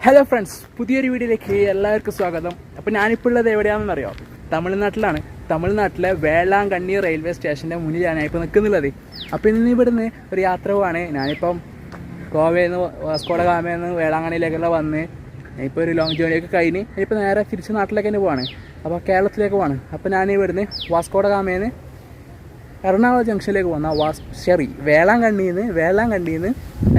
Hello friends, പുതിയൊരു വീഡിയോയിലേക്ക് എല്ലാവർക്കും സ്വാഗതം. അപ്പോൾ ഞാനിപ്പോൾ ഉള്ളത് എവിടെയാണെന്ന് അറിയാം? തമിഴ്നാട്ടിലാണ്. തമിഴ്നാട്ടിലെ വേളാങ്കണ്ണി റെയിൽവേ സ്റ്റേഷൻ്റെ മുന്നിലാണ് ഞാനിപ്പോൾ നിൽക്കുന്നുള്ളത്. അപ്പോൾ ഇന്ന് ഇവിടുന്ന് ഒരു യാത്ര പോവാണ്. ഞാനിപ്പം ഗോവയിൽ നിന്ന് വാസ്കോഡ ഗാമയിൽ നിന്ന് വേളാങ്കണ്ണിയിലേക്കുള്ള വന്ന് ഇപ്പോൾ ഒരു ലോങ് ജേണിയൊക്കെ കഴിഞ്ഞ് ഇപ്പോൾ നേരെ തിരിച്ച് നാട്ടിലേക്ക് തന്നെ പോവാണ്. അപ്പോൾ കേരളത്തിലേക്ക് പോവാണ്. അപ്പോൾ ഞാൻ ഇവിടുന്ന് വാസ്കോഡ ഗാമയിൽ നിന്ന് എറണാകുളം ജംഗ്ഷനിലേക്ക് പോകുന്ന വേളാങ്കണ്ണിയിൽ നിന്ന്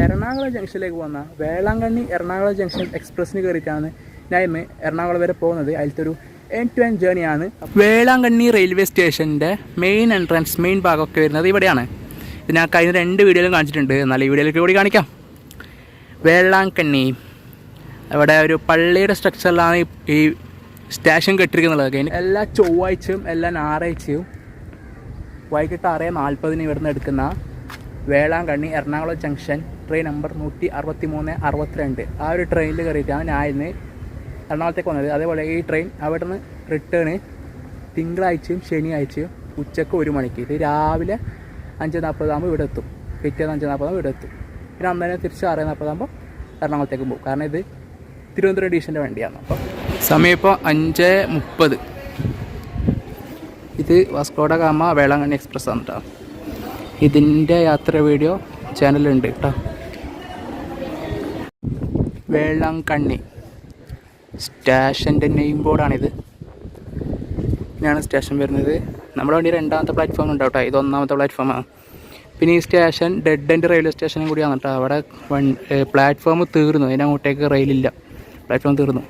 എറണാകുളം ജംഗ്ഷനിലേക്ക് പോകുന്ന വേളാങ്കണ്ണി എറണാകുളം ജംഗ്ഷൻ എക്സ്പ്രസ്സിന് കയറിയിട്ടാണ് ഞാൻ ഇന്ന് എറണാകുളം വരെ പോകുന്നത്. അതിലത്തെ ഒരു എൻഡ് ടു എൻഡ് ജേണിയാണ്. വേളാങ്കണ്ണി റെയിൽവേ സ്റ്റേഷൻ്റെ മെയിൻ ഭാഗമൊക്കെ വരുന്നത് ഇവിടെയാണ്. ഇത് ഞാൻ കഴിഞ്ഞ 2 വീഡിയോയിലും കാണിച്ചിട്ടുണ്ട്. എന്നാൽ ഈ വീഡിയോയിലേക്ക് കൂടി കാണിക്കാം. വേളാങ്കണ്ണി അവിടെ ഒരു പള്ളിയുടെ സ്ട്രക്ചറിലാണ് ഈ സ്റ്റേഷൻ കെട്ടിരിക്കുന്നത്. എല്ലാ ചൊവ്വാഴ്ചയും എല്ലാ ഞായറാഴ്ചയും വൈകിട്ട് 6:40 ഇവിടുന്ന് എടുക്കുന്ന Velankanni Ernakulam junction train number 163-62 ആ ഒരു ട്രെയിനിൽ കയറിയിട്ടാണ് ഞാൻ ഇന്ന് എറണാകുളത്തേക്ക് വന്നത്. അതേപോലെ ഈ ട്രെയിൻ അവിടെ നിന്ന് റിട്ടേണ് തിങ്കളാഴ്ചയും ശനിയാഴ്ചയും ഉച്ചക്ക് 1 മണിക്ക്. ഇത് രാവിലെ 5:40 ഇവിടെ എത്തും. പിറ്റേന്ന് 5:40 ഇവിടെ എത്തും. പിന്നെ അന്ന് തന്നെ തിരിച്ച് 6:40 എറണാകുളത്തേക്ക് പോകും. കാരണം ഇത് തിരുവനന്തപുരം ഡിവിഷൻ്റെ വണ്ടിയാണ്. അപ്പോൾ സമയം ഇപ്പോൾ 5:30. ഇത് വാസ്കോഡ ഗാമ വേളാങ്കണ്ണി എക്സ്പ്രസ് ആണ് കേട്ടോ. ഇതിൻ്റെ യാത്ര വീഡിയോ ചാനലുണ്ട് കേട്ടോ. വേളാങ്കണ്ണി സ്റ്റേഷൻ്റെ നെയിം ബോർഡാണിത്. ഇങ്ങനെയാണ് സ്റ്റേഷൻ വരുന്നത്. നമ്മുടെ വണ്ടി 2ാമത്തെ പ്ലാറ്റ്ഫോം ഉണ്ടാവും കേട്ടോ. ഇത് 1ാമത്തെ പ്ലാറ്റ്ഫോമാണ്. പിന്നെ ഈ സ്റ്റേഷൻ ഡെഡ് എൻഡ് റെയിൽവേ സ്റ്റേഷനും കൂടിയാണ് കേട്ടോ. അവിടെ പ്ലാറ്റ്ഫോം തീർന്നു. അതിനങ്ങോട്ടേക്ക് റെയിലില്ല. പ്ലാറ്റ്ഫോം തീർന്നു.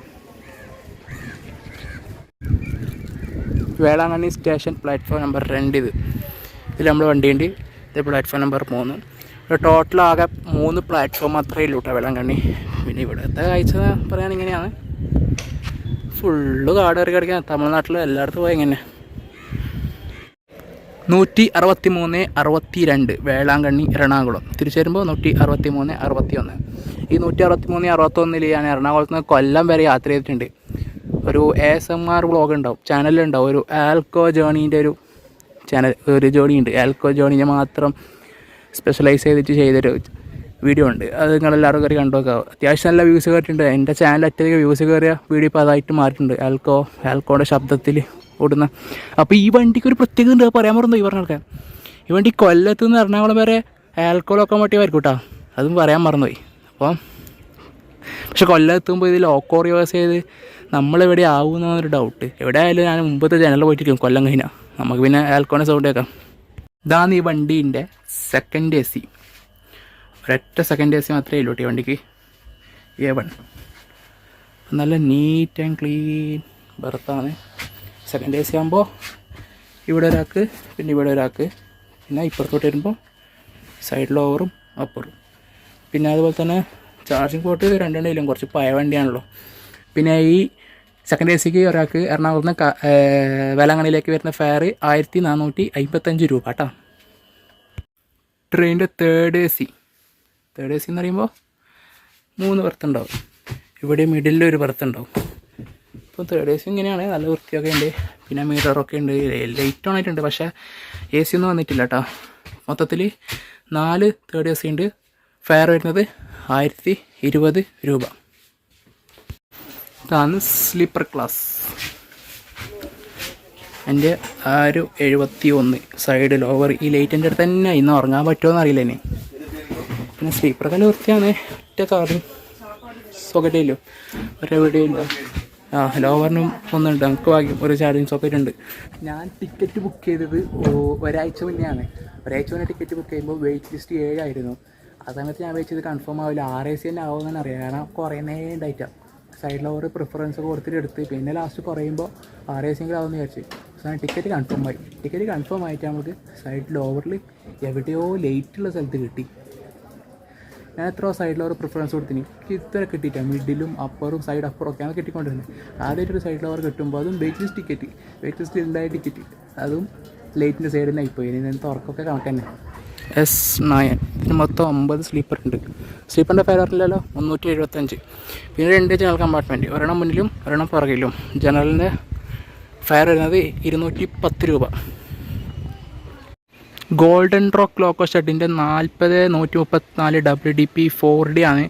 വേളാങ്കണ്ണി സ്റ്റേഷൻ പ്ലാറ്റ്ഫോം നമ്പർ 2 ഇതിൽ നമ്മൾ വണ്ടിയുണ്ട്. ഇത് പ്ലാറ്റ്ഫോം നമ്പർ 3. ടോട്ടൽ ആകെ 3 പ്ലാറ്റ്ഫോം മാത്രമേ ഉള്ളൂ കേട്ടോ വേളാങ്കണ്ണി. പിന്നെ ഇവിടുത്തെ കാഴ്ച പറയുകയാണെങ്കിൽ ഇങ്ങനെയാണ്. ഫുള്ള് കാട് കയറി കിടക്കാൻ. തമിഴ്നാട്ടിൽ എല്ലായിടത്തും പോയി ഇങ്ങനെ. 163-62 വേളാങ്കണ്ണി എറണാകുളം. തിരിച്ചു വരുമ്പോൾ 163-61. ഈ 163-61 ഞാൻ എറണാകുളത്ത് നിന്ന് കൊല്ലം വരെ യാത്ര ചെയ്തിട്ടുണ്ട്. ഒരു ASMR വ്ളോഗ് ഉണ്ടാവും, ചാനലുണ്ടാവും. ഒരു ആൽക്കോ ജേണീൻ്റെ ഒരു ജേണിയുണ്ട്. ആൽക്കോ ജേണിനെ മാത്രം സ്പെഷ്യലൈസ് ചെയ്തിട്ട് ചെയ്തൊരു വീഡിയോ ഉണ്ട്. അത് നിങ്ങളെല്ലാവരും കയറി കണ്ടു നോക്കാം. അത്യാവശ്യം നല്ല വ്യൂസ് കയറിയിട്ടുണ്ട്. എൻ്റെ ചാനൽ അത്യധികം വ്യൂസ് കയറിയ വീഡിയോ ഇപ്പോൾ അതായിട്ട് മാറിയിട്ടുണ്ട്. ആൽക്കോയുടെ ശബ്ദത്തിൽ ഓടുന്ന. അപ്പോൾ ഈ വണ്ടിക്ക് ഒരു പ്രത്യേകത ഉണ്ട്, പറയാൻ മറന്നു ഈ പറഞ്ഞ ആൾക്കാർ. ഈ വണ്ടി കൊല്ലത്ത് നിന്ന് എറണാകുളം വരെ ആൽക്കോ ലോക്കോമോട്ടീവ് ആയിരിക്കും കേട്ടോ. അതും പറയാൻ മറന്നുപോയി. അപ്പം പക്ഷെ കൊല്ലത്തുമ്പോൾ ഇത് ലോക്കോ റിവേഴ്സ് ചെയ്ത് നമ്മളെവിടെ ആവുമെന്നൊരു ഡൗട്ട്. എവിടെ ആയാലും ഞാൻ മുമ്പത്തെ ജനറൽ പോയിട്ടിരിക്കും കൊല്ലം കഴിഞ്ഞാൽ. നമുക്ക് പിന്നെ ആൽക്കോനെ സൗണ്ട് കേൾക്കാം. ഇതാണ് ഈ വണ്ടീൻ്റെ സെക്കൻഡ് AC. ഒരൊറ്റ സെക്കൻഡ് AC മാത്രമേ ഉള്ളൂ ഈ വണ്ടിക്ക്. A1 നല്ല നീറ്റ് ആൻഡ് ക്ലീൻ ബർത്താണ്. സെക്കൻഡ് AC ആകുമ്പോൾ ഇവിടെ ഒരാൾക്ക്, പിന്നെ ഇവിടെ ഒരാൾക്ക്, പിന്നെ ഇപ്പുറത്തോട്ട് വരുമ്പോൾ സൈഡിൽ ഓവറും അപ്പറും. പിന്നെ അതുപോലെ തന്നെ ചാർജിങ് പോർട്ട് 2 കുറച്ച് പഴയ വണ്ടിയാണല്ലോ. പിന്നെ ഈ സെക്കൻഡ് ACക്ക് ഒരാൾക്ക് എറണാകുളത്ത് നിന്ന് വേളാങ്കണ്ണിയിലേക്ക് വരുന്ന ഫെയർ 1455 രൂപ കേട്ടോ. ട്രെയിനിൻ്റെ തേർഡ് AC എന്ന് പറയുമ്പോൾ 3 ബർത്ത് ഉണ്ടാവും. ഇവിടെ മിഡിലിൽ ഒരു ബർത്ത് ഉണ്ടാവും. ഇപ്പോൾ തേർഡ് AC ഇങ്ങനെയാണ്. നല്ല വൃത്തിയൊക്കെ ഉണ്ട്. പിന്നെ മീറ്ററൊക്കെ ഉണ്ട്. ലൈറ്റ് ഓൺ ആയിട്ടുണ്ട്. പക്ഷേ AC ഒന്നും വന്നിട്ടില്ല കേട്ടോ. മൊത്തത്തിൽ 4 തേർഡ് AC ഉണ്ട്. ഫെയർ വരുന്നത് 1020 രൂപ. ഇതാണ് സ്ലീപ്പർ ക്ലാസ്. എൻ്റെ 71 സൈഡ് ലോവർ. ഈ ലൈറ്റിൻ്റെ അടുത്ത് തന്നെ ഇന്ന് ഉറങ്ങാൻ പറ്റുമോ എന്നറിയില്ല ഇനി. പിന്നെ സ്ലീപ്പർ നല്ല വൃത്തിയാണ്. ഒറ്റ കാറും സോക്കറ്റില്ലോ ഒരെവിടെയില്ല. ലോവറിനും ഒന്നുണ്ട്. നമുക്ക് ഭാഗ്യം ഒരു ചാർജിങ് സോക്കറ്റ് ഉണ്ട്. ഞാൻ ടിക്കറ്റ് ബുക്ക് ചെയ്തത് ഒരാഴ്ച മുന്നെയാണ്. ഒരാഴ്ച മുന്നേ ടിക്കറ്റ് ബുക്ക് ചെയ്യുമ്പോൾ വെയിറ്റ് ലിസ്റ്റ് 7 ആയിരുന്നു. ആ സമയത്ത് ഞാൻ വെച്ചത് കൺഫേം ആവില്ല. 6 AC തന്നെ ആവുമെന്ന് അറിയാം. കാരണം കുറേ ഉണ്ടായിട്ടാണ്. സൈഡ് ലോവർ പ്രിഫറൻസ് ഒക്കെ കൊടുത്തിട്ട് എടുത്ത് പിന്നെ ലാസ്റ്റ് കുറയുമ്പോൾ 6 AC ആവുമെന്ന് വിചാരിച്ചു. പക്ഷേ ടിക്കറ്റ് കൺഫേം ആയി. ടിക്കറ്റ് കൺഫേം ആയിട്ട് നമുക്ക് സൈഡ് ലോവറിൽ എവിടെയോ ലേറ്റുള്ള സ്ഥലത്ത് കിട്ടി. ഞാൻ എത്രയോ സൈഡ് ലോവർ പ്രിഫറൻസ് കൊടുത്തിന്. എനിക്ക് ഇത്ര കിട്ടിയിട്ടാണ്. മിഡിലും അപ്പറും സൈഡ് അപ്പറും ഒക്കെയാണ് കിട്ടിക്കൊണ്ടിരുന്നത്. ആദ്യമായിട്ടൊരു സൈഡ് ലോവർ കിട്ടുമ്പോൾ അതും വെയിറ്റ് ലിസ്റ്റിൽ ഉണ്ടായ ടിക്കറ്റ് അതും ലേറ്റിൻ്റെ സൈഡിൽ നിന്ന് ആയിപ്പോയി. ഇതിന് തുറക്കൊക്കെ കണക്ക് തന്നെ. S9 ഇതിന് മൊത്തം 9 സ്ലീപ്പർ ഉണ്ട്. സ്ലീപ്പറിൻ്റെ ഫെയർ അറിയില്ലല്ലോ, 375. പിന്നെ 2 ജനറൽ കമ്പാർട്ട്മെൻറ്റ്, ഒരെണ്ണം മുന്നിലും ഒരെണ്ണം പുറകിലും. ജനറലിൻ്റെ ഫെയർ വരുന്നത് 210 രൂപ. ഗോൾഡൻ റോക്ക് ലോക്കോ ഷെഡിൻ്റെ 40-134 WDP 4D ആണ്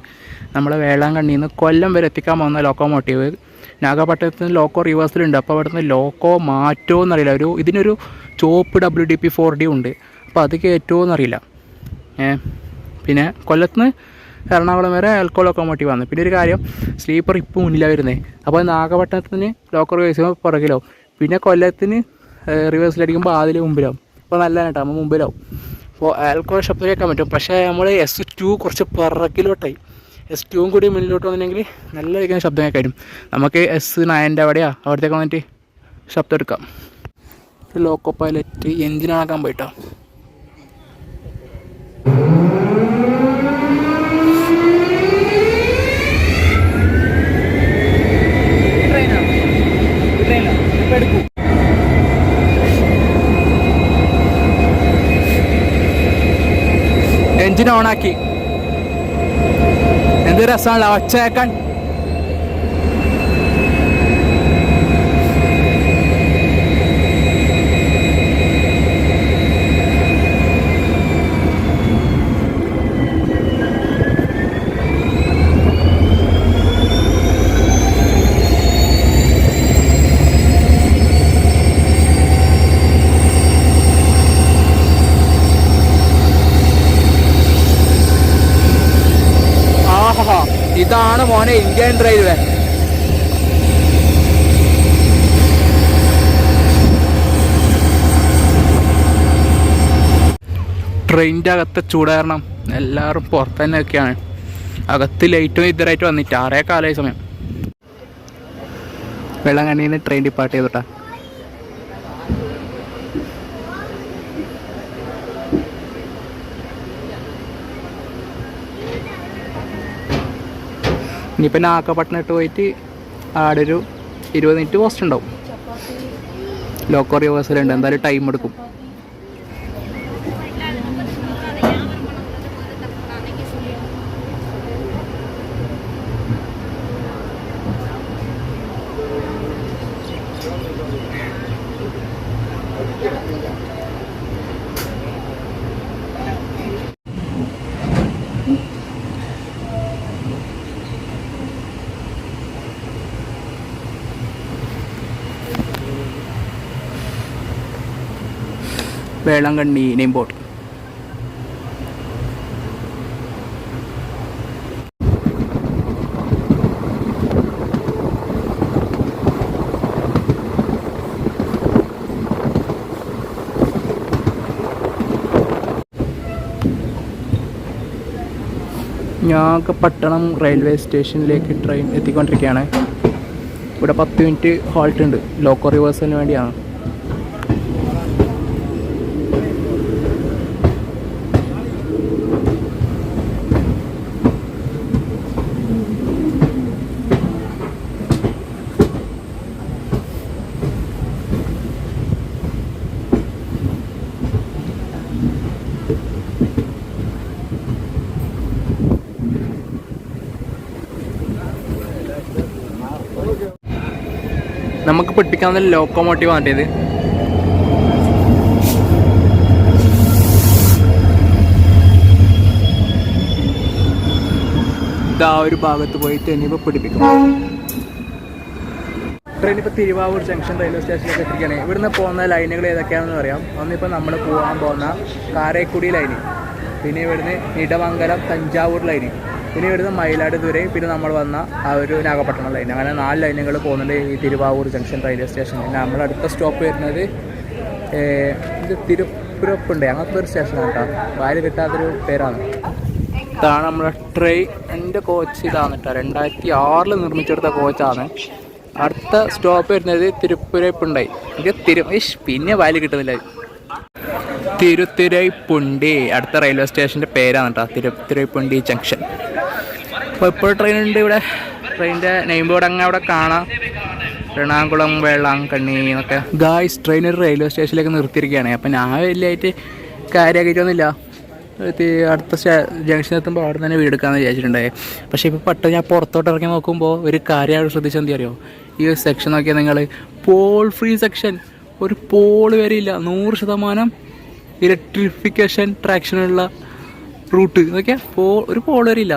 നമ്മളെ വേളാങ്കണ്ണിയിൽ നിന്ന് കൊല്ലം വരെ എത്തിക്കാൻ പോകുന്ന ലോക്കോമോട്ടീവ് നാഗപട്ടണത്തിന് ലോക്കോ റിവേഴ്സിലുണ്ട്. അപ്പോൾ അവിടുന്ന് ലോക്കോ മാറ്റോ എന്നറിയില്ല. ഇതിനൊരു ചോപ്പ് WDP 4D ഉണ്ട്. അപ്പോൾ അത് കയറ്റുമോ എന്നറിയില്ല. പിന്നെ കൊല്ലത്തുനിന്ന് എറണാകുളം വരെ എൽക്കോ ലോക്കോമോട്ടീവ് വന്നു. പിന്നെ ഒരു കാര്യം, സ്ലീപ്പർ ഇപ്പോൾ മുന്നിലാണ് വരുന്നത്. അപ്പോൾ നാഗപട്ടണത്തിന് ലോക്കോ റിവേഴ്സ് ചെയ്യുമ്പോൾ പുറകിലാവും. പിന്നെ കൊല്ലത്തിന് റിവേഴ്സിലടിക്കുമ്പോൾ അതിൽ മുമ്പിലാവും. അപ്പോൾ നല്ല കേട്ടോ, നമ്മൾ മുമ്പിലാവും. അപ്പോൾ എൽക്കോ ശബ്ദം കേൾക്കാൻ പറ്റും. പക്ഷേ നമ്മൾ S2 കുറച്ച് പിറകിലോട്ടായി. S2 കൂടി മുന്നിലോട്ട് വന്നിട്ടുണ്ടെങ്കിൽ നല്ല രീതിയിൽ ശബ്ദം കേൾക്കാനും. നമുക്ക് S9 അവിടത്തേക്ക് വന്നിട്ട് ശബ്ദം എടുക്കാം. ലോക്കോ പൈലറ്റ് എഞ്ചിനാക്കാൻ പോയിട്ടോ. എഞ്ചിൻ ഓണാക്കി. എന്ത് രസമാണല്ലോ ഒച്ച കേൾക്കാൻ. ഇതാണ് മോനെ ഇന്ത്യൻ റെയിൽവേ. ട്രെയിനിൻ്റെ അകത്തെ ചൂട് കാരണം എല്ലാവരും പുറത്ത് തന്നെ ഒക്കെയാണ്. അകത്ത് ലൈറ്റും ഇതരായിട്ട് വന്നിട്ട് 6:15 സമയം. വെള്ളാങ്കണ്ണിയിൽ നിന്ന് ട്രെയിൻ ഡിപ്പാർട്ട് ചെയ്തിട്ടാ. ഇനിയിപ്പോൾ നാഗപട്ടണം ഇട്ട് പോയിട്ട് ആടെ ഒരു 20 മിനിറ്റ് പോസ്റ്റ് ഉണ്ടാവും. ലോക്കോ റിവേഴ്സലുണ്ട്, എന്തായാലും ടൈം എടുക്കും. Velankanni name board. Nagapattinam railway സ്റ്റേഷനിലേക്ക് ട്രെയിൻ എത്തിക്കൊണ്ടിരിക്കുകയാണ്. ഇവിടെ 10 മിനിറ്റ് ഹോൾട്ട് ഉണ്ട്, ലോക്കോ റിവേഴ്സലിന് വേണ്ടിയാണ്. നമുക്ക് പഠിപ്പിക്കാവുന്ന ലോക്കോമോട്ടീവ് ആണിത്. ഇതാ ഒരു ഭാഗത്ത് പോയിട്ട് ഇനിയിപ്പോൾ പിടിപ്പിക്കും. ട്രെയിൻ ഇപ്പോൾ തിരുവാവൂർ ജംഗ്ഷൻ റെയിൽവേ സ്റ്റേഷനിലേക്ക് എത്തിക്കുകയാണ്. ഇവിടുന്ന് പോകുന്ന ലൈനുകൾ ഏതൊക്കെയാണെന്ന് പറയാം. ഒന്നിപ്പോൾ നമ്മൾ പോകാൻ പോകുന്ന കാരക്കുടി ലൈന്, പിന്നെ ഇവിടുന്ന് ഇടമംഗലം തഞ്ചാവൂർ ലൈന്, പിന്നെ ഇവിടുന്ന് മയിലാടുതുറൈ, പിന്നെ നമ്മൾ വന്ന ആ ഒരു നാഗപട്ടണം ലൈൻ. അങ്ങനെ 4 ലൈനുകൾ പോകുന്നുണ്ട് ഈ തിരുവാവൂർ ജംഗ്ഷൻ റെയിൽവേ സ്റ്റേഷനിൽ. നമ്മുടെ അടുത്ത സ്റ്റോപ്പ് വരുന്നത് ഇത് തിരുപ്പുരപ്പുണ്ട്, അങ്ങനത്തെ ഒരു സ്റ്റേഷനാണ് കേട്ടോ. വാരി കിട്ടാത്തൊരു പേരാണ്. ഇതാണ് നമ്മുടെ ട്രെയിനിൻ്റെ കോച്ച്. ഇതാണ് കേട്ടോ, 2006 നിർമ്മിച്ചെടുത്ത കോച്ചാണ്. അടുത്ത സ്റ്റോപ്പ് വരുന്നത് തിരുപ്പുരപ്പുണ്ടായി. പിന്നെ വാരി കിട്ടുന്നില്ല. തിരുത്തുരൈപ്പുണ്ടി അടുത്ത റെയിൽവേ സ്റ്റേഷൻ്റെ പേരാണ് കേട്ടോ, തിരുത്തുരൈപ്പുണ്ടി ജംഗ്ഷൻ. അപ്പോൾ ഇപ്പോൾ ട്രെയിനുണ്ട് ഇവിടെ. ട്രെയിനിൻ്റെ നെയിം ബോർഡ് അങ്ങ് അവിടെ കാണാം, എറണാകുളം വേളാങ്കണ്ണി എന്നൊക്കെ. ഗായ്സ്, ട്രെയിൻ ഒരു റെയിൽവേ സ്റ്റേഷനിലേക്ക് നിർത്തിയിരിക്കുകയാണ്. അപ്പം ഞാൻ വലിയതായിട്ട് കാര്യമാക്കിയിട്ടൊന്നുമില്ല. അടുത്ത ജംഗ്ഷനിൽ എത്തുമ്പോൾ അവിടെ തന്നെ വീടെടുക്കാമെന്ന് വിചാരിച്ചിട്ടുണ്ടായി. പക്ഷേ ഇപ്പോൾ പെട്ടെന്ന് ഞാൻ പുറത്തോട്ട് ഇറങ്ങി നോക്കുമ്പോൾ ഒരു കാര്യമായിട്ട് ശ്രദ്ധിച്ചാൽ എന്ത് അറിയോ, ഈ ഒരു സെക്ഷൻ നോക്കിയാൽ നിങ്ങൾ, പോൾ ഫ്രീ സെക്ഷൻ. ഒരു പോൾ വരെയില്ല. 100% ഇലക്ട്രിഫിക്കേഷൻ ട്രാക്ഷനുള്ള റൂട്ട്. ഇതൊക്കെ ഒരു പോൾ വരെയില്ല.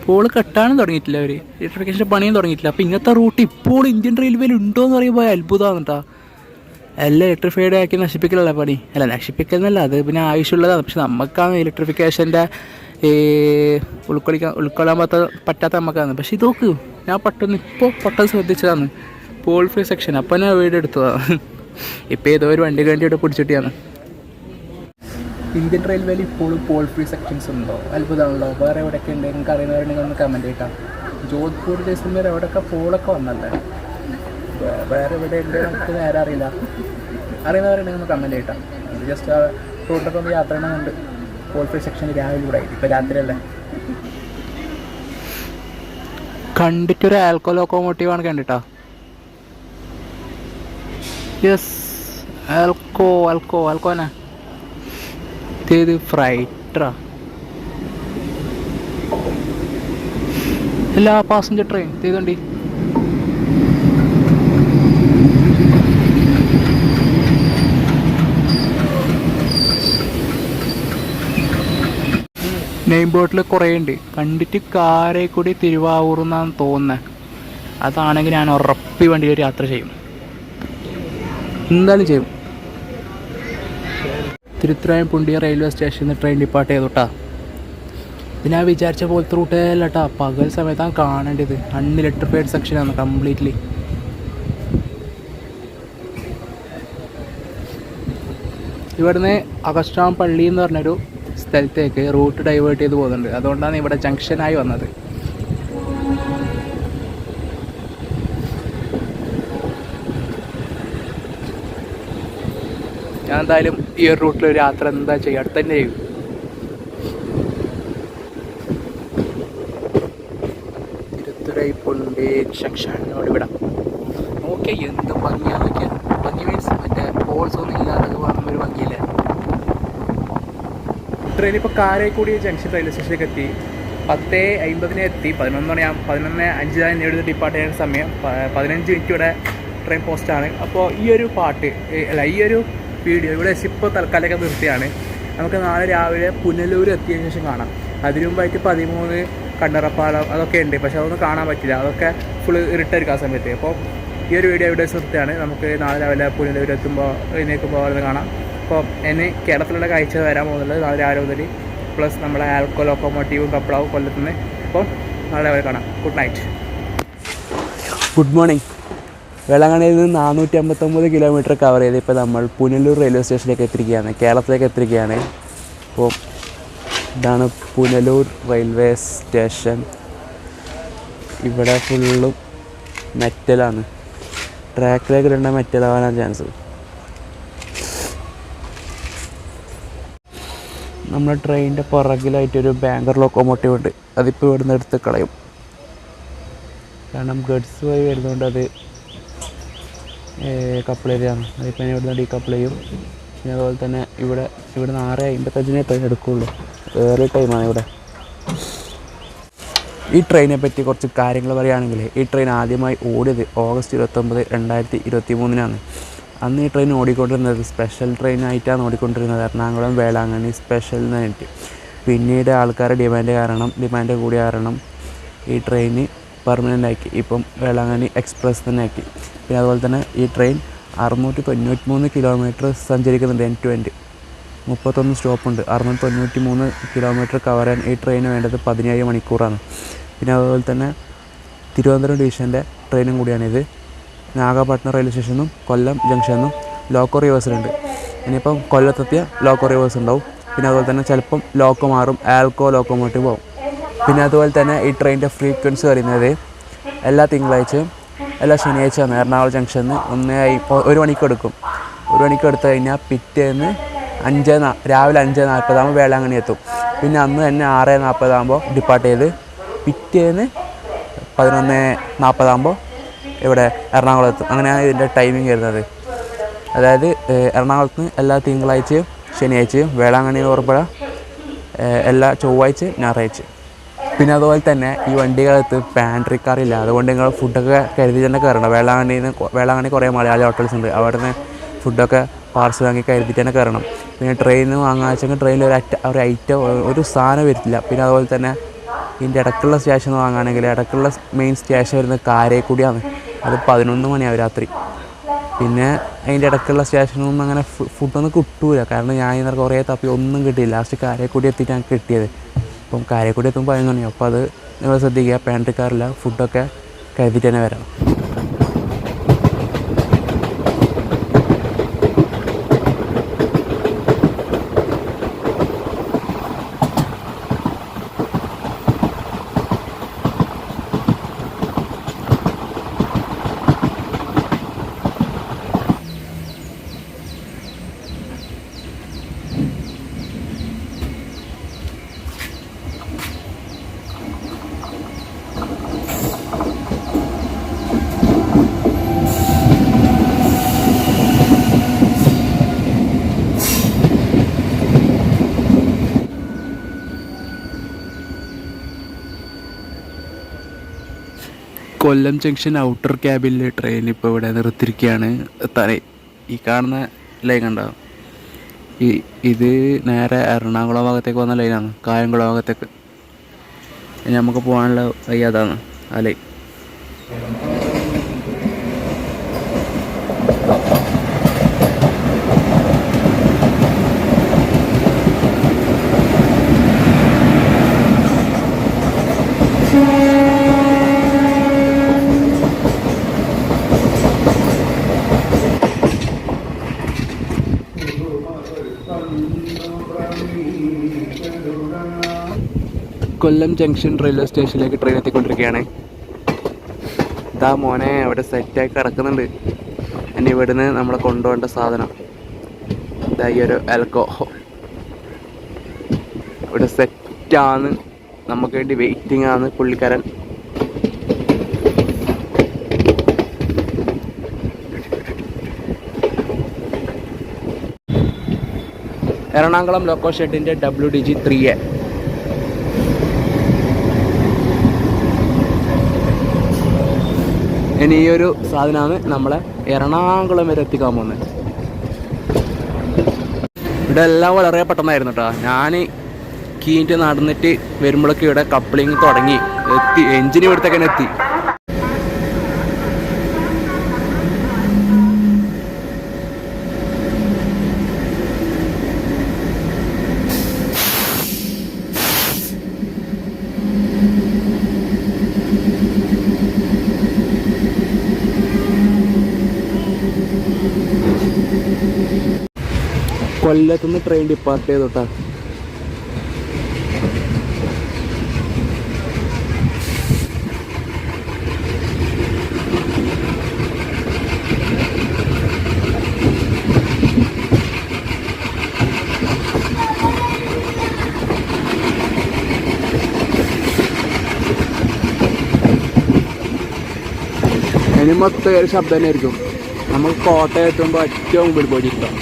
ഇപ്പോൾ കെട്ടാനും തുടങ്ങിയിട്ടില്ല, അവർ ഇലക്ട്രിഫിക്കേഷൻ്റെ പണിയും തുടങ്ങിയിട്ടില്ല. അപ്പോൾ ഇങ്ങനത്തെ റൂട്ട് ഇപ്പോൾ ഇന്ത്യൻ റെയിൽവേയിൽ ഉണ്ടോ എന്ന് പറയുമ്പോൾ അത്ഭുതമാണ് കേട്ടോ. എല്ലാം ഇലക്ട്രിഫൈഡ് ആക്കി നശിപ്പിക്കലല്ല പണി. അല്ല, നശിപ്പിക്കുന്നല്ല, അത് പിന്നെ ആവശ്യമുള്ളതാണ്. പക്ഷെ നമുക്കാണ് ഇലക്ട്രിഫിക്കേഷൻ്റെ ഈ ഉൾക്കൊള്ളാൻ പറ്റാത്ത നമുക്കാണ്. പക്ഷെ ഇത് നോക്ക്, ഞാൻ പെട്ടെന്ന് ശ്രദ്ധിച്ചതാണ് പോൾ ഫ്രീ സെക്ഷൻ. അപ്പം ഞാൻ വീഡിയോ എടുത്തതാണ്. ഇപ്പോൾ ഏതോ ഒരു വണ്ടി കണ്ടിട്ട് പിടിച്ചിട്ടാണ്. ഇന്ത്യൻ റെയിൽവേയിൽ ഇപ്പോഴും പോൾ ഫ്രീ സെക്ഷൻസ് ഉണ്ടോ? അത്ഭുതമാണല്ലോ. വേറെ എവിടെയൊക്കെ ഉണ്ട്? നിങ്ങൾക്ക് അറിയുന്നവരുണ്ടെങ്കിൽ ഒന്ന് കമൻറ്റ് ചെയ്യട്ടാം. ജോധ്പൂർ ജയ്സൽമേർ എവിടെയൊക്കെ പോളൊക്കെ വന്നല്ലേ, വേറെ എവിടെ ഉണ്ട് നമുക്ക് നേരെ അറിയില്ല. അറിയുന്നവരുണ്ടെങ്കിൽ ഒന്ന് കമൻറ്റ് ചെയ്യട്ടാം. ജസ്റ്റ് ആ റൂട്ടൊക്കെ ഒന്ന് യാത്ര ചെയ്യണമെന്നുണ്ട്. പോൾ ഫ്രീ സെക്ഷൻ രാവിലെ കൂടെ ആയിട്ട്, ഇപ്പോൾ രാത്രിയല്ലേ. കണ്ടിട്ടൊരു ആൽക്കോ ലോക്കോമോട്ടീവാണ് കണ്ടിട്ടാ. യെസ്, ആൽക്കോനാ ഇത്. ഫ്രൈറ്ററാ, എല്ലാ പാസഞ്ചർ ട്രെയിൻ ചെയ്തോണ്ടി. നെയിം ബോർഡിൽ കുറേ ഉണ്ട്. കണ്ടിട്ട് കാരേക്കുടി തിരുവാവൂർ എന്നാണ് തോന്നുന്നത്. അതാണെങ്കിൽ ഞാൻ ഉറപ്പി വണ്ടിയിൽ യാത്ര ചെയ്യും, എന്തായാലും ചെയ്യും. തിരുത്തുരായം പുണ്ടിയ റെയിൽവേ സ്റ്റേഷനിൽ നിന്ന് ട്രെയിൻ ഡിപ്പാർട്ട് ചെയ്തോട്ടാ. ഇത് ഞാൻ വിചാരിച്ച പോലത്തെ റൂട്ടേ അല്ല കേട്ടോ. പകൽ സമയത്താണ് കാണേണ്ടത്. അൺഇലക്ട്രിഫൈഡ് സെക്ഷനാണ് കംപ്ലീറ്റ്ലി. ഇവിടുന്ന് അഗസ്റ്റാം പള്ളി എന്ന് പറഞ്ഞൊരു സ്ഥലത്തേക്ക് റൂട്ട് ഡൈവേർട്ട് ചെയ്ത് പോകുന്നുണ്ട്. അതുകൊണ്ടാണ് ഇവിടെ ജംഗ്ഷനായി വന്നത്. ഞാൻ എന്തായാലും ഈ ഒരു റൂട്ടിലൊരു യാത്ര എന്താ ചെയ്യുക, അടുത്ത് തന്നെ ചെയ്യും. തിരുത്തുരൈപ്പുണ്ടി ജംഗ്ഷനോട് വിടാം. ഓക്കെ, എന്ത് ഭംഗിയാന്ന് നോക്കിയാൽ. ഭംഗി മീൻസ് മറ്റേ പോൾസ് ഒന്നും ഇല്ലാതെ പറഞ്ഞൊരു ഭംഗിയില്ലേ. ട്രെയിൻ ഇപ്പോൾ കാരേക്കുടി ജംഗ്ഷൻ റെയിൽവേ സ്റ്റേഷനിലേക്ക് എത്തി. 10:50 എത്തി. 11:05 നേടുന്ന ഡിപ്പാർട്ട് ചെയ്യുന്ന സമയം. 15 മിനിറ്റ് ഇവിടെ ട്രെയിൻ പോസ്റ്റാണ്. അപ്പോൾ ഈ ഒരു വീഡിയോ ഇവിടെ ഇപ്പോൾ തൽക്കാലമൊക്കെ നിർത്തിയാണ്. നമുക്ക് നാളെ രാവിലെ പുനലൂർ എത്തിയതിനു ശേഷം കാണാം. അതിനു മുമ്പായിട്ട് 13 കണ്ണറപ്പാലം അതൊക്കെ ഉണ്ട്, പക്ഷെ അതൊന്നും കാണാൻ പറ്റില്ല. അതൊക്കെ ഫുള്ള് ഇരുട്ടായിരിക്കും ആ സമയത്ത്. അപ്പോൾ ഈ ഒരു വീഡിയോ ഇവിടെ നിർത്തിയാണ്. നമുക്ക് നാളെ രാവിലെ പുനലൂർ എഴുന്നേൽക്കുമ്പോൾ അവിടെ കാണാം. അപ്പോൾ ഇനി കേരളത്തിലുള്ള കാഴ്ച വരാൻ പോകുന്നുള്ളത് നാളെ രാവിലെ മുതൽ. പ്ലസ് നമ്മളെ ആൽക്കോ ലോക്കോമോട്ടീവും കപ്പളാവും കൊല്ലത്തുനിന്ന്. അപ്പോൾ നാളെ രാവിലെ കാണാം. Good night, good morning. വേളാങ്കണ്ണിയിൽ നിന്ന് 459 കിലോമീറ്റർ കവർ ചെയ്ത് ഇപ്പോൾ നമ്മൾ പുനലൂർ റെയിൽവേ സ്റ്റേഷനിലേക്ക് എത്തിയിരിക്കുകയാണ്, കേരളത്തിലേക്ക് എത്തിയിരിക്കുകയാണ്. അപ്പോൾ ഇതാണ് പുനലൂർ റെയിൽവേ സ്റ്റേഷൻ. ഇവിടെ ഫുള്ളും മെറ്റലാണ്. ട്രാക്കിലേക്ക് ഇടേണ്ട മെറ്റലാവാനാണ് ചാൻസ്. നമ്മുടെ ട്രെയിനിൻ്റെ പുറകിലായിട്ടൊരു ബാങ്കർ ലോക്കോമോട്ടീവ് ഉണ്ട്. അതിപ്പോൾ ഇവിടുന്ന് എടുത്ത് കളയും. കാരണം ഗഡ്സ് വഴി വരുന്നതുകൊണ്ട് അത് കപ്പിൾ ഏരിയയാണ്. അതിപ്പോൾ ഞാൻ ഇവിടുന്ന് ഡീകപ്പിൾ ചെയ്യും. പിന്നെ അതുപോലെ തന്നെ ഇവിടെ 6:55 ട്രെയിൻ എടുക്കുകയുള്ളൂ. ഏറെ ടൈമാണ് ഇവിടെ. ഈ ട്രെയിനെ പറ്റി കുറച്ച് കാര്യങ്ങൾ പറയുകയാണെങ്കിൽ, ഈ ട്രെയിൻ ആദ്യമായി ഓടിയത് ഓഗസ്റ്റ് 29, 2023 അന്ന് ഈ ട്രെയിൻ ഓടിക്കൊണ്ടിരുന്നത് സ്പെഷ്യൽ ട്രെയിനായിട്ടാണ് ഓടിക്കൊണ്ടിരുന്നത്. എറണാകുളം വേളാങ്കണ്ണി സ്പെഷ്യൽ എന്നായിട്ട്. പിന്നീട് ആൾക്കാരുടെ ഡിമാൻഡ് കൂടിയ കാരണം ഈ ട്രെയിന് പെർമനൻ്റ് ആക്കി. ഇപ്പം വേളാങ്കണ്ണി എക്സ്പ്രസ് തന്നെ ആക്കി. പിന്നെ അതുപോലെ തന്നെ ഈ ട്രെയിൻ 693 കിലോമീറ്റർ സഞ്ചരിക്കുന്നുണ്ട്. എൻഡ് ടു എൻഡ് 31 സ്റ്റോപ്പുണ്ട്. 693 കിലോമീറ്റർ കവർ ചെയ്യാൻ ഈ ട്രെയിന് വേണ്ടത് 17 മണിക്കൂറാണ്. പിന്നെ അതുപോലെ തന്നെ തിരുവനന്തപുരം ഡിവിഷൻ്റെ ട്രെയിനും കൂടിയാണിത്. നാഗപട്ടണം റെയിൽവേ സ്റ്റേഷനും കൊല്ലം ജംഗ്ഷനും ലോക്കോ റിവേഴ്സിലുണ്ട്. ഇനിയിപ്പം കൊല്ലത്തെത്തിയ ലോക്കോ റിവേഴ്സ് ഉണ്ടാവും. പിന്നെ അതുപോലെ തന്നെ ചിലപ്പം ലോക്കോ മാറും, ആൽക്കോ ലോക്കോമോട്ടീവ് പോകും. പിന്നെ അതുപോലെ തന്നെ ഈ ട്രെയിനിൻ്റെ ഫ്രീക്വൻസി പറയുന്നത് എല്ലാ തിങ്കളാഴ്ചയും എല്ലാ ശനിയാഴ്ചയാണ് എറണാകുളം ജംഗ്ഷനിൽ 1 മണിക്ക് എടുക്കും. 1 മണിക്ക് എടുത്തു കഴിഞ്ഞാൽ പിറ്റേന്ന് രാവിലെ 5:40 വേളാങ്കണ്ണി എത്തും. പിന്നെ അന്ന് തന്നെ 6:40 ഡിപ്പാർട്ട് ചെയ്ത് പിറ്റേന്ന് 11:40 ഇവിടെ എറണാകുളം എത്തും. അങ്ങനെയാണ് ഇതിൻ്റെ ടൈമിങ് വരുന്നത്. അതായത് എറണാകുളത്ത് നിന്ന് എല്ലാ തിങ്കളാഴ്ചയും ശനിയാഴ്ചയും, വേളാങ്കണ്ണിയിൽ ഉറപ്പുള്ള എല്ലാ ചൊവ്വാഴ്ചയും ഞായറാഴ്ചയും. പിന്നെ അതുപോലെ തന്നെ ഈ വണ്ടികളത്ത് പാൻട്രി കാറില്ല. അതുകൊണ്ട് നിങ്ങൾ ഫുഡൊക്കെ കരുതി തന്നെ കയറണം. വേളാങ്കണ്ണി കുറേ മലയാളി ഹോട്ടൽസ് ഉണ്ട്. അവിടെ നിന്ന് ഫുഡൊക്കെ പാർസൽ വാങ്ങി കരുതിയിട്ട് തന്നെ കയറണം. പിന്നെ ട്രെയിനിൽ വാങ്ങാൻ വെച്ചെങ്കിൽ ട്രെയിനിൽ ഒരു ഐറ്റം ഒരു സാധനം വരത്തില്ല. പിന്നെ അതുപോലെ തന്നെ ഇതിൻ്റെ ഇടയ്ക്കുള്ള സ്റ്റേഷൻ വാങ്ങുകയാണെങ്കിൽ ഇടയ്ക്കുള്ള മെയിൻ സ്റ്റേഷൻ വരുന്നത് കാരേക്കുടിയാണ്. അത് 11 മണിയാവും രാത്രി. പിന്നെ അതിൻ്റെ ഇടയ്ക്കുള്ള സ്റ്റേഷനൊന്നും അങ്ങനെ ഫുഡൊന്നും കിട്ടൂല. കാരണം ഞാൻ ഇന്നലെ കുറേ തപ്പി ഒന്നും കിട്ടിയില്ല. ലാസ്റ്റ് കാരേക്കുടി എത്തിയിട്ട് ഞങ്ങൾക്ക് കിട്ടിയത്. അപ്പം കാരേക്കുടി എത്തുമ്പോൾ 11 മണിയാവും. അപ്പോൾ അത് നിങ്ങൾ ശ്രദ്ധിക്കുക, പാൻട്രിക്കാറില്ല, ഫുഡൊക്കെ കരുതിയിട്ട് തന്നെ വരണം. കൊല്ലം ജംഗ്ഷൻ ഔട്ടർ ക്യാബിൽ ട്രെയിൻ ഇപ്പോൾ ഇവിടെ നിർത്തിയിരിക്കുകയാണ്. ഈ കാണുന്ന ലൈൻ ഉണ്ടാവും. ഇത് നേരെ എറണാകുളം ഭാഗത്തേക്ക് വന്ന ലൈനാണ്, കായംകുളം ഭാഗത്തേക്ക്. ഇനി നമുക്ക് പോകാനുള്ള വഴി അതാണ് ആ ലൈൻ. കൊല്ലം ജംഗ്ഷൻ റെയിൽവേ സ്റ്റേഷനിലേക്ക് ട്രെയിൻ എത്തിക്കൊണ്ടിരിക്കുകയാണ്. ഇതാ മോനെ അവിടെ സെറ്റായി കിടക്കുന്നുണ്ട്. ഇനി ഇവിടുന്ന് നമ്മളെ കൊണ്ടുപോകേണ്ട സാധനം ഇതാ ഈ ഒരു ആൽക്കോഹോൾ ഇവിടെ സെറ്റാണ്. നമുക്ക് വേണ്ടി വെയിറ്റിംഗ് ആണ് പുള്ളിക്കാരൻ. എറണാകുളം ലോക്കോ ഷെഡിൻ്റെ WDG 3A. ഇനി ഈ ഒരു സാധനമാണ് നമ്മളെ എറണാകുളം വരെ എത്തിക്കാൻ പോകുന്നത്. ഇവിടെ എല്ലാം വളരെ പെട്ടെന്നായിരുന്നു കേട്ടോ. ഞാൻ കീഞ്ഞിട്ട് നടന്നിട്ട് വരുമ്പോഴൊക്കെ ഇവിടെ കപ്ലിങ് തുടങ്ങി എത്തി, എഞ്ചിന് ഇവിടുത്തേക്ക് തന്നെ എത്തി. കൊല്ലത്തുനിന്ന് ട്രെയിൻ ഡിപ്പാർട്ട് ചെയ്തോട്ടാ. ഇനി മൊത്തം ഒരു ശബ്ദം തന്നെ ആയിരിക്കും. നമുക്ക് കോട്ടയം എത്തുമ്പോൾ ഏറ്റവും മുമ്പിൽ പോയിരിക്കാം.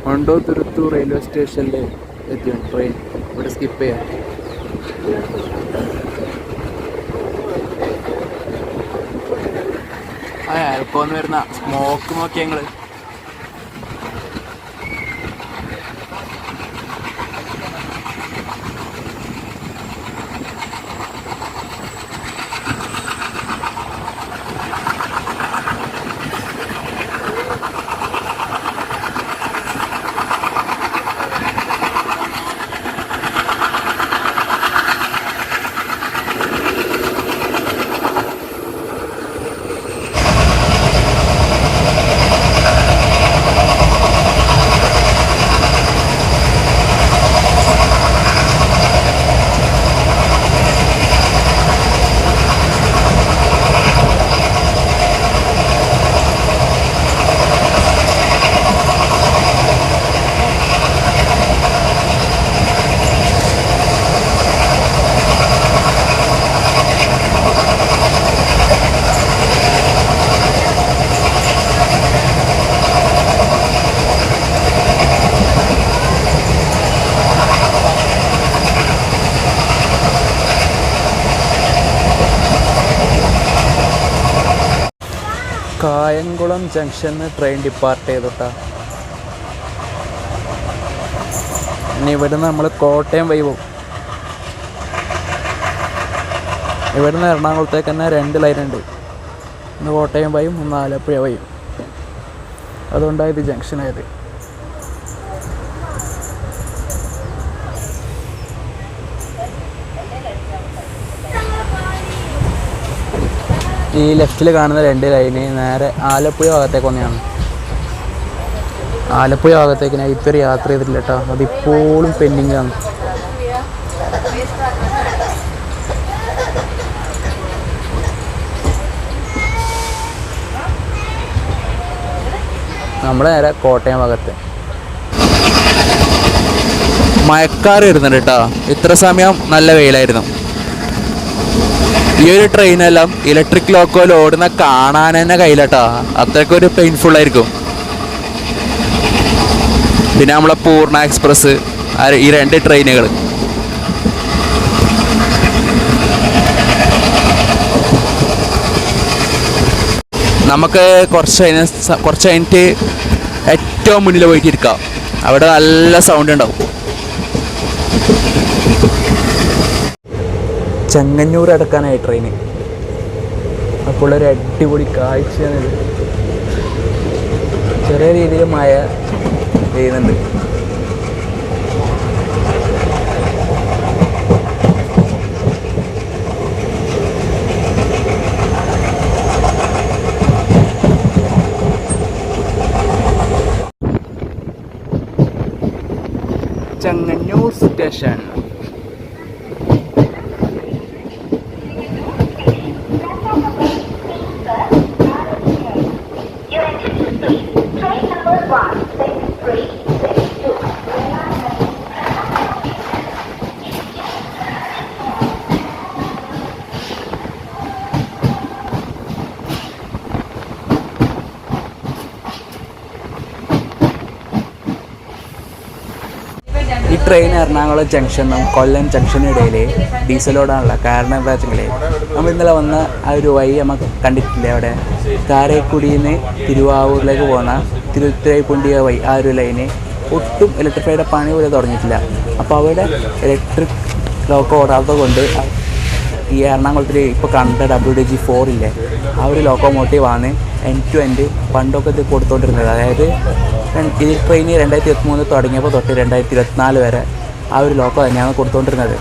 വണ്ടോതുരുത്തു റെയിൽവേ സ്റ്റേഷനിൽ എത്തിയാണ് ട്രെയിൻ. ഇവിടെ സ്കിപ്പ് ചെയ്യാം. ആൽക്കോന്ന് വരുന്ന സ്മോക്ക് നോക്കിയ ഞങ്ങള്. കായംകുളം ജംഗ്ഷനിൽ ട്രെയിൻ ഡിപ്പാർട്ട് ചെയ്തിട്ടാ. ഇനി ഇവിടുന്ന് നമ്മൾ കോട്ടയം വഴി പോകും. ഇവിടുന്ന് എറണാകുളത്തേക്ക് തന്നെ 2 ലൈനുണ്ട്. ഒന്ന് കോട്ടയം വഴിയും ഒന്ന് ആലപ്പുഴ വഴിയും. അതുകൊണ്ടാണ് ഇത് ജംഗ്ഷനായത്. ഈ ലെഫ്റ്റിൽ കാണുന്ന 2 ലൈന് നേരെ ആലപ്പുഴ ഭാഗത്തേക്ക് ഒന്നെയാണ്. ആലപ്പുഴ ഭാഗത്തേക്ക് ഞാൻ ഇതുവരെ യാത്ര ചെയ്തിട്ടില്ല കേട്ടോ. അതിപ്പോഴും പെൻഡിങ് ആണ്. നമ്മൾ നേരെ കോട്ടയം ഭാഗത്ത്. മഴക്കാർ വരുന്നുണ്ട് കേട്ടോ. ഇത്ര സമയം നല്ല വെയിലായിരുന്നു. ഈ ഒരു ട്രെയിനെല്ലാം ഇലക്ട്രിക് ലോക്കോയിൽ ഓടുന്ന കാണാൻ തന്നെ കയ്യിലട്ടാ. അത്രയ്ക്കൊരു പെയിൻഫുൾ ആയിരിക്കും. പിന്നെ നമ്മളെ പൂർണ്ണ എക്സ്പ്രസ്, ഈ 2 ട്രെയിനുകൾ. നമുക്ക് കുറച്ച് കഴിഞ്ഞിട്ട് ഏറ്റവും മുന്നിൽ പോയിട്ട് ഇരിക്കാം. അവിടെ നല്ല സൗണ്ട് ഉണ്ടാവും. ചെങ്ങന്നൂർ അടക്കാനായി ട്രെയിന്. അപ്പോൾ ഒരു അടിപൊളി കാഴ്ചയാണിത്. ചെറിയ രീതിയിൽ മഴ പെയ്യുന്നുണ്ട്. ചെങ്ങന്നൂർ സ്റ്റേഷൻ. ഈ ട്രെയിൻ എറണാകുളം ജംഗ്ഷനും കൊല്ലം ജംഗ്ഷനും ഇടയിൽ ഡീസലോടാണുള്ള. കാരണം എന്താ വെച്ചെങ്കിൽ നമ്മൾ ഇന്നലെ വന്ന ആ ഒരു വഴി നമുക്ക് കണ്ടിട്ടില്ലേ. അവിടെ കാരക്കുടിയിൽ നിന്ന് തിരുവാവൂരിലേക്ക് പോകുന്ന തിരുത്തുരൈപ്പുണ്ടിയ വഴി, ആ ഒരു ലൈന് ഒട്ടും ഇലക്ട്രിഫൈഡ് പണി പോലെ തുടങ്ങിയിട്ടില്ല. അപ്പോൾ അവിടെ ഇലക്ട്രിക് ലോക്കോ ഓടാത്തത് കൊണ്ട് ഈ എറണാകുളത്തിൽ ഇപ്പോൾ കണ്ട WDG4 ഇല്ലേ, ആ ഒരു ലോക്കോമോട്ടീവാണ് end to end പണ്ടൊക്കെ ഇത് കൊടുത്തുകൊണ്ടിരുന്നത്. അതായത് ഈ ട്രെയിൻ 2023 തുടങ്ങിയപ്പോൾ തൊട്ട് 2024 വരെ ആ ഒരു ലോക്കോ തന്നെയാണ് കൊടുത്തുകൊണ്ടിരുന്നത്.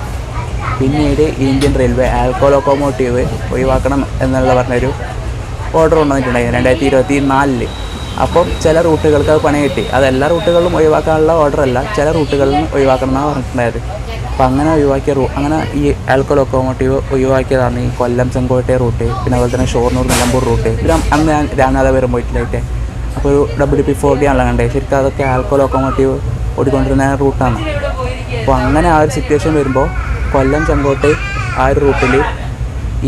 പിന്നീട് ഇന്ത്യൻ റെയിൽവേ ആൽക്കോ ലോക്കോമോട്ടീവ് ഒഴിവാക്കണം എന്നുള്ള പറഞ്ഞൊരു ഓർഡർ കൊണ്ടുവന്നിട്ടുണ്ടായിരുന്നു 2024. അപ്പം ചില റൂട്ടുകൾക്ക് അത് പണി കിട്ടി. അതെല്ലാ റൂട്ടുകളിലും ഒഴിവാക്കാനുള്ള ഓർഡറല്ല, ചില റൂട്ടുകളിലും ഒഴിവാക്കണം എന്നാണ് പറഞ്ഞിട്ടുണ്ടായത്. അപ്പം അങ്ങനെ ഒഴിവാക്കിയ അങ്ങനെ ഈ ആൽക്കോ ലോക്കോമോട്ടീവ് ഒഴിവാക്കിയതാണ് ഈ കൊല്ലം ചെങ്കോട്ടை റൂട്ട്, പിന്നെ അതുപോലെ തന്നെ ഷൊർണൂർ നിലമ്പൂർ റൂട്ട്. അന്ന് ഞാൻ രാമനാഥപുരം പോയിട്ടില്ലായിട്ട് അപ്പോൾ ഒരു WP4D ആണല്ലോ കണ്ടേ. ശരിക്കും അതൊക്കെ ആൽക്കോ ലോക്കോമോട്ടീവ് ഓടിക്കൊണ്ടിരുന്ന റൂട്ടാണ്. അപ്പോൾ അങ്ങനെ ആ ഒരു സിറ്റുവേഷൻ വരുമ്പോൾ കൊല്ലം ചെങ്കോട്ടை ആ ഒരു റൂട്ടിൽ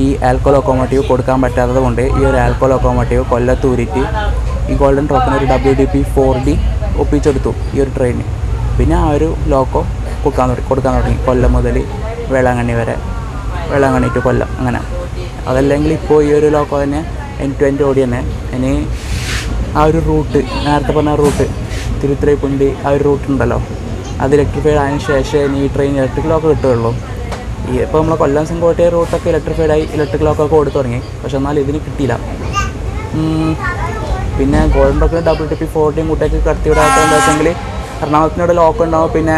ഈ ആൽക്കോ ലോക്കോമോട്ടീവ് കൊടുക്കാൻ പറ്റാത്തത് കൊണ്ട് ഈ ഒരു ആൽക്കോ ലോക്കോമോട്ടീവ് കൊല്ലത്തൂരിട്ട് ഈ ഗോൾഡൻ ട്രോക്കിന് ഒരു WDP4D ഒപ്പിച്ചെടുത്തു ഈ ഒരു ട്രെയിന്. പിന്നെ ആ ഒരു ലോക്കോ കൊടുക്കാൻ തുടങ്ങി കൊല്ലം മുതൽ വേളാങ്കണ്ണി വരെ, വേളാങ്കണ്ണി ടു കൊല്ലം അങ്ങനെ. അതല്ലെങ്കിൽ ഇപ്പോൾ ഈ ഒരു ലോക്കോ തന്നെ എൻഡ് ടു എൻഡ് ഓടി തന്നെ. ഇനി ആ ഒരു റൂട്ട്, നേരത്തെ പറഞ്ഞ റൂട്ട് തിരുത്തുറൈപ്പുണ്ടി ആ ഒരു റൂട്ടുണ്ടല്ലോ, അത് ഇലക്ട്രിഫൈഡ് ആയതിനു ശേഷം ഇനി ഈ ട്രെയിൻ ഇലക്ട്രിക് ലോക്ക് കിട്ടുകയുള്ളൂ. ഇപ്പോൾ നമ്മളെ കൊല്ലം സെങ്കോട്ട റൂട്ടൊക്കെ ഇലക്ട്രിഫൈഡായി, ഇലക്ട്രിക് ലോക്കൊക്കെ കൊടുത്തു തുടങ്ങി. പക്ഷെ എന്നാൽ ഇതിന് കിട്ടിയില്ല. പിന്നെ ഗോൾഡൻ റോക്കിൽ WTP40 കൂട്ടേക്ക് കടത്തി വിടാത്ത എന്താ വെച്ചെങ്കിൽ എറണാകുളത്തിനോട് ലോക്ക് ഉണ്ടാവും. പിന്നെ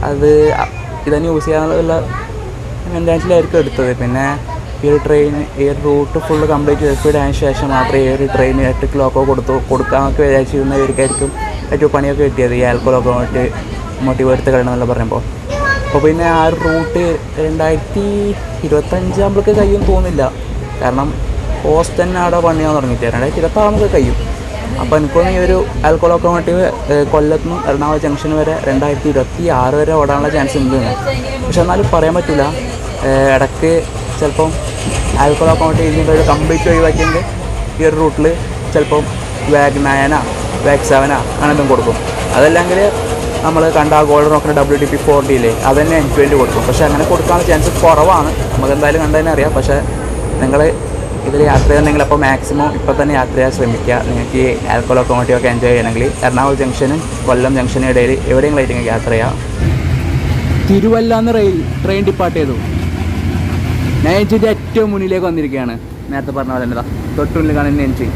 അത് ഇതന്നെ യൂസ് ചെയ്യാനുള്ള മെൻറ്റാലിറ്റിയിലായിരിക്കും എടുത്തത്. പിന്നെ ഈ ഒരു ട്രെയിൻ ഈ ഒരു റൂട്ട് ഫുള്ള് കംപ്ലീറ്റ് ഇലക്ട്രിഫൈഡ് ആയതിനു ശേഷം മാത്രമേ ഈ ഒരു ട്രെയിൻ ഇലക്ട്രിക് ലോക്കോ കൊടുക്കാമെന്നൊക്കെ വിചാരിച്ചിരുന്നവർക്കായിരിക്കും ഏറ്റവും പണിയൊക്കെ കിട്ടിയത്, ഈ ആൽക്കോ ലോക്കോ മോട്ടീവ് എടുത്ത് കളയണമെന്നല്ല പറയുമ്പോൾ. അപ്പോൾ പിന്നെ ആ ഒരു റൂട്ട് 2025 ആകുമ്പോഴേക്ക് കഴിയുമെന്ന് തോന്നുന്നില്ല. കാരണം പോസ്റ്റ് തന്നെ അവിടെ പണിയാൻ തുടങ്ങിയിട്ട് 2026 നമുക്ക് കഴിയും. അപ്പോൾ എനിക്കൊന്ന് ഈ ഒരു ആൽക്കോ ലോക്കോമോട്ടീവ് കൊല്ലത്ത് നിന്നും എറണാകുളം ജംഗ്ഷൻ വരെ 2026 വരെ ഓടാനുള്ള ചാൻസ് ഉണ്ട്. പക്ഷെ എന്നാലും പറയാൻ പറ്റില്ല. ഇടയ്ക്ക് ചിലപ്പം ആൽക്കോ ലോക്കോമോട്ടീവ് ഇതിൻ്റെ കംപ്ലീറ്റ് ഒഴിവാക്കിയെങ്കിൽ ഈ ഒരു റൂട്ടിൽ ചിലപ്പം വാഗ് 9 വാഗ് 7 അങ്ങനെ എന്തും കൊടുക്കും. അതല്ലെങ്കിൽ നമ്മൾ കണ്ട ഗോൾഡൻ റോക്കിൻ്റെ WTP40 അത് തന്നെ എൻഡ് ടു എൻഡ് കൊടുക്കും. പക്ഷേ അങ്ങനെ കൊടുക്കാനുള്ള ചാൻസ് കുറവാണ്. നമുക്ക് എന്തായാലും കണ്ടതിനെ അറിയാം. പക്ഷേ നിങ്ങൾ ഇതിൽ യാത്ര ചെയ്യുന്നുണ്ടെങ്കിൽ അപ്പോൾ മാക്സിമം ഇപ്പോൾ തന്നെ യാത്ര ചെയ്യാൻ ശ്രമിക്കുക. നിങ്ങൾക്ക് ഈ ആൽക്കോ ലോക്കോമോട്ടീവ് ഒക്കെ എൻജോയ് ചെയ്യണമെങ്കിൽ എറണാകുളം ജംഗ്ഷനും കൊല്ലം ജംഗ്ഷനും ഇടയിൽ എവിടെയെങ്കിലും ആയിട്ട് നിങ്ങൾക്ക് യാത്ര ചെയ്യാം. തിരുവല്ലാന്ന് ട്രെയിൻ ഡിപ്പാർട്ട് ചെയ്തു. ഞാൻ എൻജിൻ്റെ ഏറ്റവും മുന്നിലേക്ക് വന്നിരിക്കുകയാണ്. നേരത്തെ പറഞ്ഞ പോലെ തന്നെ തൊട്ടുള്ളിൽ കാണുന്ന എൻജിൻ.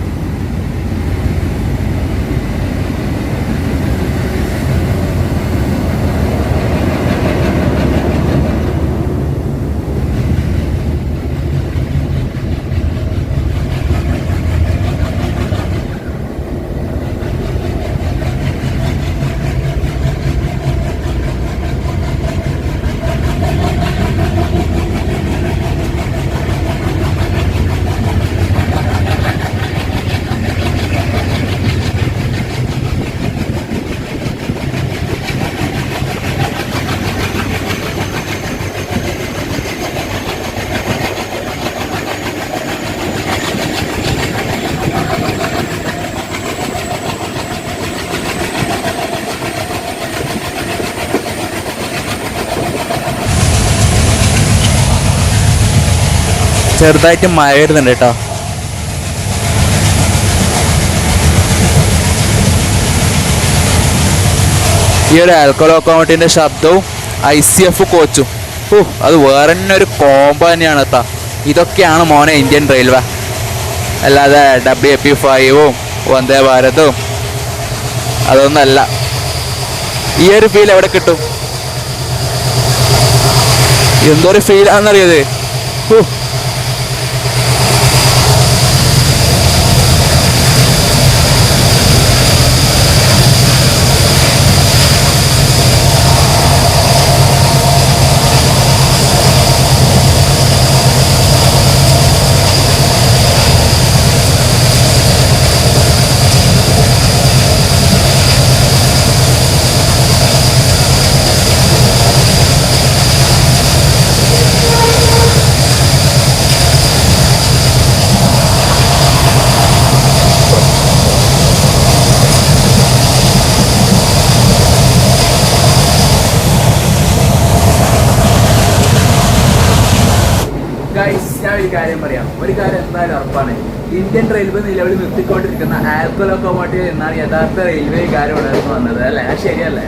ചെറുതായിട്ട് മഴ വരുന്നുണ്ട് കേട്ടോ. ഈ ഒരു ആൽക്കോ ലോക്കോമോട്ടീവിൻ്റെ ശബ്ദവും ICF കോച്ചും അത് വേറെ തന്നെ ഒരു കോംബോ തന്നെയാണ് കേട്ടോ. ഇതൊക്കെയാണ് മോനെ ഇന്ത്യൻ റെയിൽവേ. അല്ലാതെ WP5 വന്ദേ ഭാരതും അതൊന്നല്ല. ഈ ഒരു ഫീൽ എവിടെ കിട്ടും? എന്തൊരു ഫീലാണെന്നറിയത്. ഞാൻ ഒരു കാര്യം പറയാം. ഒരു കാര്യം എന്തായാലും ഉറപ്പാണ്, ഇന്ത്യൻ റെയിൽവേ നിലവിൽ നിർത്തിക്കൊണ്ടിരിക്കുന്ന ആൽക്കോ ലോക്കോമോട്ടീവ് എന്നാണ് യഥാർത്ഥ റെയിൽവേ കാര്യം ഉണർന്നു വന്നത് അല്ലേ? ശരിയല്ലേ?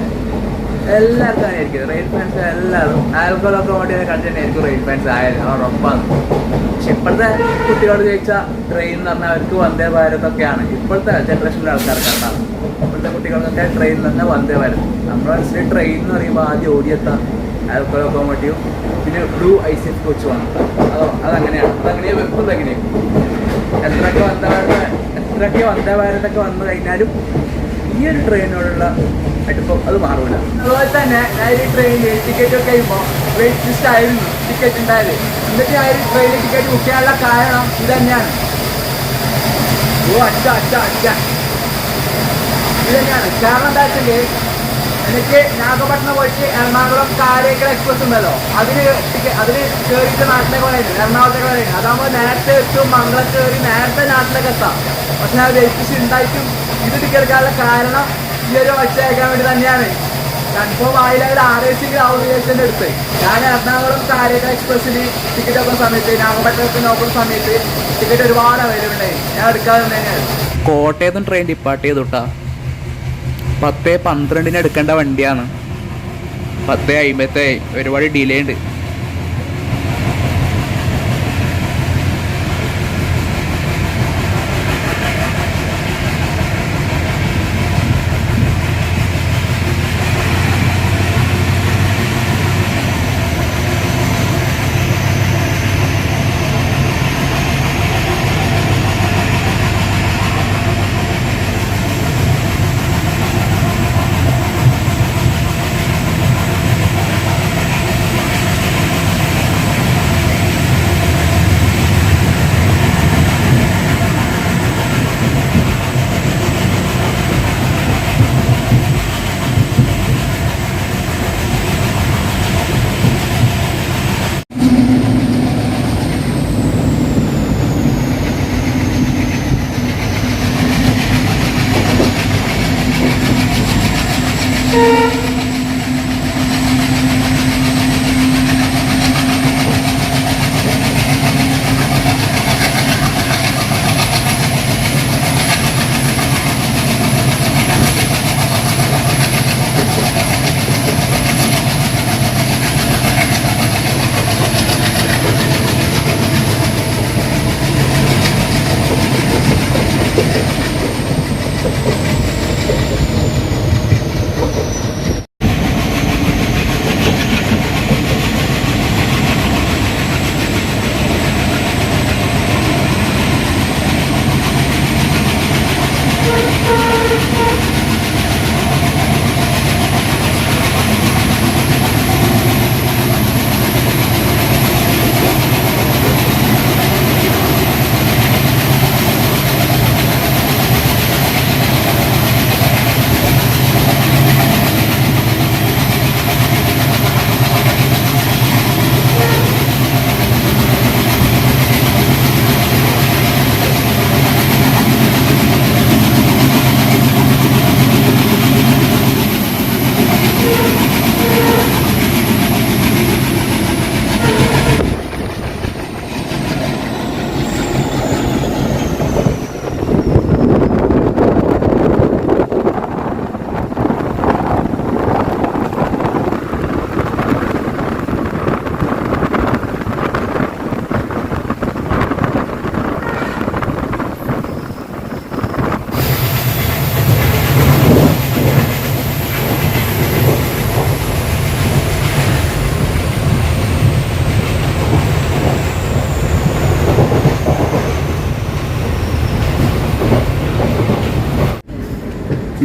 എല്ലാവർക്കും ആയിരിക്കും റെയിൽ ഫാൻസ് എല്ലാവരും ആൽക്കോ ലോക്കോമോട്ടീവിനെ കണ്ടിട്ടായിരിക്കും റെയിൽ ഫാൻസ് ആയത്, ഉറപ്പാണ്. പക്ഷെ ഇപ്പോഴത്തെ കുട്ടികളോട് ചോദിച്ചാൽ ട്രെയിൻ എന്ന് പറഞ്ഞാൽ അവർക്ക് വന്ദേ ഭാരതൊക്കെയാണ് ഇപ്പോഴത്തെ ജനറേഷനിലെ ആൾക്കാർക്ക് ഉണ്ടാകും. ഇപ്പോഴത്തെ കുട്ടികൾക്കൊക്കെ ട്രെയിൻ തന്നെ വന്ദേ ഭാരത്. നമ്മുടെ മനസ്സിൽ ട്രെയിൻ എന്ന് പറയുമ്പോൾ ആദ്യം ഓടിയെത്താം ആൽക്കോ ലോക്കോമോട്ടീവ്, പിന്നെ ബ്ലൂ ICF കോച്ചുമാണ്. അതങ്ങനെയാണ്. വെപ്പത് എങ്ങനെയാണ് എത്രയൊക്കെ വന്ദേ ഭാരതൊക്കെ വന്നു കഴിഞ്ഞാലും ഈ ഒരു ട്രെയിനോടുള്ള അടുപ്പം അത് മാറില്ല. അതുപോലെ തന്നെ ഞാൻ ഈ ട്രെയിനിൽ ടിക്കറ്റ് ഒക്കെ കഴിയുമ്പോൾ വെയിറ്റ് ലിസ്റ്റ് ആയിരുന്നു ടിക്കറ്റ് ഉണ്ടായത്. എന്നിട്ട് ഞാൻ ഈ ട്രെയിനിൽ ടിക്കറ്റ് ബുക്ക് ചെയ്യാനുള്ള കാരണം ഇത് തന്നെയാണ്. ഇത് തന്നെയാണ് കാരണം. എന്താ വെച്ചാൽ എനിക്ക് നാഗപട്ടണം പോയിട്ട് എറണാകുളം കാരേക്കൽ എക്സ്പ്രസ് ഉണ്ടല്ലോ, അതിന് കയറിയിട്ട് നാട്ടിലേക്ക് പറയുന്നത് എറണാകുളത്തേക്ക് പറയുന്നത്. അതാകുമ്പോൾ നേരത്തെ എത്തും, മംഗളം കയറി നേരത്തെ നാട്ടിലേക്ക് എത്താം. പക്ഷെ ഞാൻ വെയിറ്റ് ഉണ്ടായിട്ടും ഇത് ടിക്കറ്റ് എടുക്കാനുള്ള കാരണം ഈ ഒരു ഒച്ച അയക്കാൻ വേണ്ടി തന്നെയാണ്. കൺഫേം ആയില്ല, ഒരു RAC ഗ്രാവുലേഷൻ്റെ അടുത്ത് ഞാൻ എറണാകുളം കാരേക്ക എക്സ്പ്രസ്സിൽ ടിക്കറ്റ് നോക്കുന്ന സമയത്ത്, നാഗപട്ടണത്തിൽ നോക്കുന്ന സമയത്ത് ടിക്കറ്റ് ഒരുപാട് അവൈലബിൾ ഉണ്ടായി. ഞാൻ എടുക്കാതെ തന്നെയാണ്. കോട്ടയത്തും ട്രെയിൻ ഡിപ്പാർട്ട് ചെയ്തുട്ടാ. 10:12 എടുക്കേണ്ട വണ്ടിയാണ്. 10:50 ഒരുപാട് ഡിലേ ഉണ്ട്.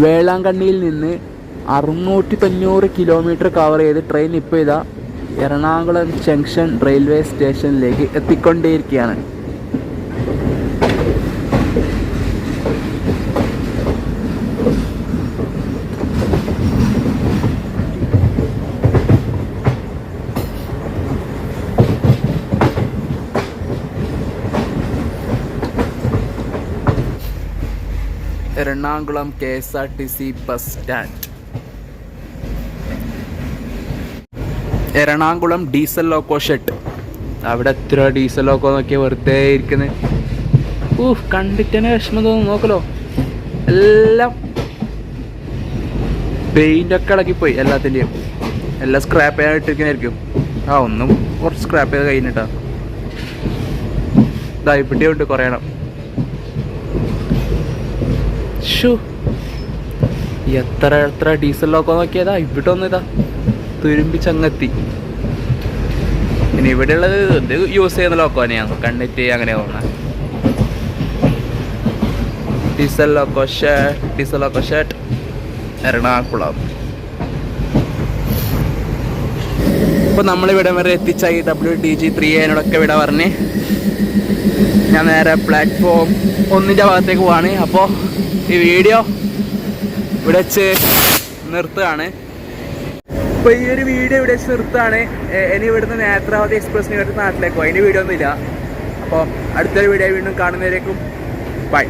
വേളാങ്കണ്ണിയിൽ നിന്ന് 690 കിലോമീറ്റർ കവർ ചെയ്ത് ട്രെയിൻ ഇപ്പോൾ ഇതാ എറണാകുളം ജംഗ്ഷൻ റെയിൽവേ സ്റ്റേഷനിലേക്ക് എത്തിക്കൊണ്ടേയിരിക്കുകയാണ്. Ernakulam KSRTC bus stand. Ernakulam diesel loco shed. അവിടെ എത്ര ഡീസൽ ലോക്കോ നോക്കിയാൽ വെറുതെ ഇരിക്കുന്നത്. കണ്ടിട്ട് തന്നെ വിഷമം തോന്നുന്നു. നോക്കലോ, എല്ലാം പെയിൻ്റൊക്കെ ഇളക്കിപ്പോയി. എല്ലാത്തിൻ്റെയും എല്ലാം സ്ക്രാപ്പ് ചെയ്യാനിട്ടിരിക്കുന്നതായിരിക്കും. ഒന്നും കുറച്ച് സ്ക്രാപ്പ് ചെയ്ത് കഴിഞ്ഞിട്ടാ. ഇതാ ഇവിടെ ഉണ്ട് കുറേ എണ്ണം. എത്ര ഡീസൽ ലോക്കോ നോക്കിയതാ. ഇവിടെ ഒന്ന് ഇതാ തുരുമ്പിച്ചങ്ങെത്തി. പിന്നെ ഇവിടെ ഉള്ളത് ഇത് യൂസ് ചെയ്യുന്ന ലോക്കോ തന്നെയാണ്. കണ്ടിട്ട് അങ്ങനെ തോന്നുന്നത്. Diesel loco shed Ernakulam. ഇപ്പോൾ നമ്മളിവിടെ വരെ എത്തിച്ച ഈ WTG3A ഇവിടെ പറഞ്ഞ് ഞാൻ നേരെ പ്ലാറ്റ്ഫോം 1 ഭാഗത്തേക്ക് പോവാണ്. അപ്പോൾ ഈ വീഡിയോ ഇവിടെ വെച്ച് നിർത്തുകയാണ്. അപ്പോൾ ഈ ഒരു വീഡിയോ ഇവിടെ വെച്ച് നിർത്തുകയാണ്. ഇനി ഇവിടുന്ന് നേത്രാവതി എക്സ്പ്രസ്സിന് ഇവിടുത്തെ നാട്ടിലേക്ക് പോകും. അതിന് വീഡിയോ ഒന്നുമില്ല. അപ്പോൾ അടുത്തൊരു വീഡിയോ വീണ്ടും കാണുന്നവരേക്കും ബൈ.